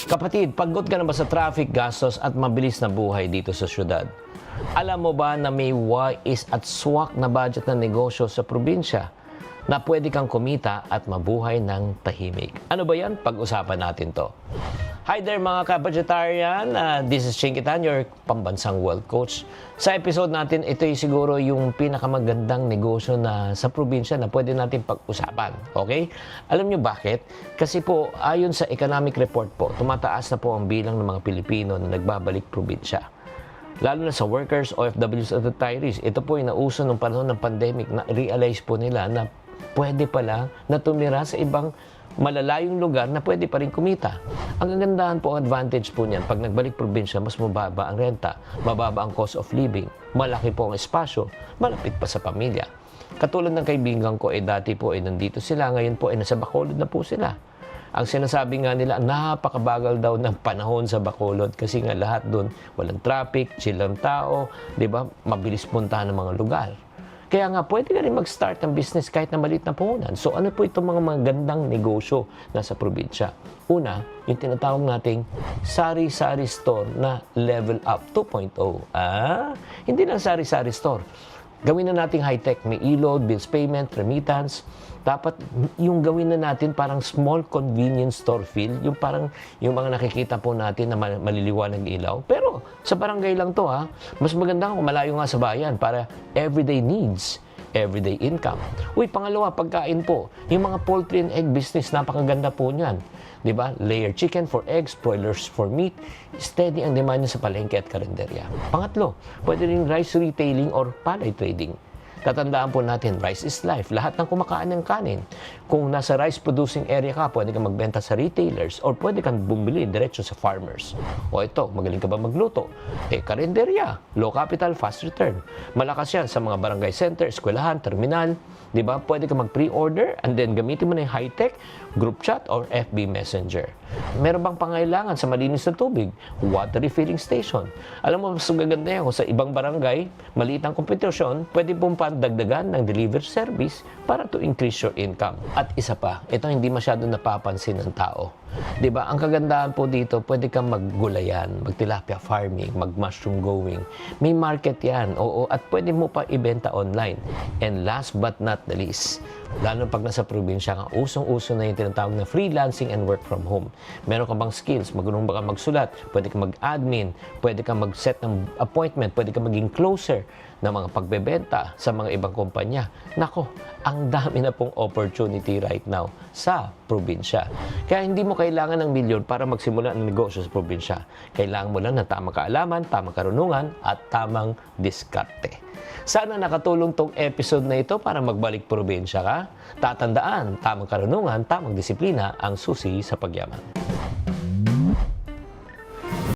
Kapatid, pagod ka na ba sa traffic, gastos at mabilis na buhay dito sa syudad? Alam mo ba na may wais at swak na budget na negosyo sa probinsya na pwede kang kumita at mabuhay ng tahimik? Ano ba yan? Pag-usapan natin to. Hi there mga ka-budgetarian, this is Chinkitan, your pambansang wealth coach. Sa episode natin, ito ay siguro yung pinakamagandang negosyo na sa probinsya na pwede natin pag-usapan. Okay? Alam nyo bakit? Kasi po, ayon sa economic report po, tumataas na po ang bilang ng mga Pilipino na nagbabalik probinsya. Lalo na sa workers, OFWs at retirees. Ito po ay nauso nung panahon ng pandemic na realize po nila na pwede pala na tumira sa ibang malalayong lugar na pwede pa rin kumita. Ang kagandahan po, ang advantage po niyan, pag nagbalik probinsya, mas mababa ang renta, mababa ang cost of living, malaki po ang espasyo, malapit pa sa pamilya. Katulad ng kaibigan ko, dati po nandito sila, ngayon po nasa Bacolod na po sila. Ang sinasabi nga nila, napakabagal daw ng panahon sa Bacolod kasi nga lahat doon, walang traffic, chill ang tao, di ba? Mabilis puntahan ng mga lugar. Kaya nga, pwede ka rin mag-start ng business kahit na maliit na puhunan. So, ano po itong mga magandang negosyo na sa probinsya? Una, yung tinatawag nating sari-sari store na level up 2.0. Hindi lang sari-sari store. Gawin na nating high-tech. May e-load, bills payment, remittance. Dapat yung gawin na natin parang small convenience store feel. Yung parang yung mga nakikita po natin na maliliwanag ilaw. Pero sa barangay lang to mas maganda kung malayo nga sa bayan para everyday needs, everyday income. Uy, pangalawa, pagkain po. Yung mga poultry and egg business, napakaganda po niyan. Di ba? Layer chicken for eggs, broilers for meat. Steady ang demand niya sa palengke at karinderya. Pangatlo, pwede rin rice retailing or palay trading. Tatandaan po natin, rice is life. Lahat ng kumakain ng kanin. Kung nasa rice producing area ka, pwede kang magbenta sa retailers or pwede kang bumili diretso sa farmers. O ito, magaling ka ba magluto? Karinderya, low capital, fast return. Malakas yan sa mga barangay center, eskwelahan, terminal. Di ba? Pwede ka mag-pre-order and then gamitin mo na yung high-tech, group chat or FB Messenger. Meron bang pangailangan sa malinis na tubig? Water refilling station. Alam mo, mas gaganda yan kung sa ibang barangay, maliit ang kompetisyon, pwede pong dagdagan ng delivery service para to increase your income. At isa pa, ito hindi masyado napapansin ng tao. Diba? Ang kagandahan po dito, pwede kang maggulayan, magtilapia farming, mag-mushroom growing. May market yan, oo, at pwede mo pa ibenta online. And last but not the least, lalo pag nasa probinsya ka, usong-uso na yung tinatawag na freelancing and work from home. Meron ka bang skills? Marunong ba ka magsulat? Pwede ka mag-admin? Pwede ka mag-set ng appointment? Pwede ka maging closer ng mga pagbebenta sa mga ibang kumpanya. Nako, ang dami na pong opportunity right now sa probinsya. Kaya hindi mo kailangan ng milyon para magsimula ng negosyo sa probinsya. Kailangan mo lang ng tamang kaalaman, tamang karunungan, at tamang diskarte. Sana nakatulong tong episode na ito para magbalik probinsya ka. Tatandaan, tamang karunungan, tamang disiplina ang susi sa pagyaman.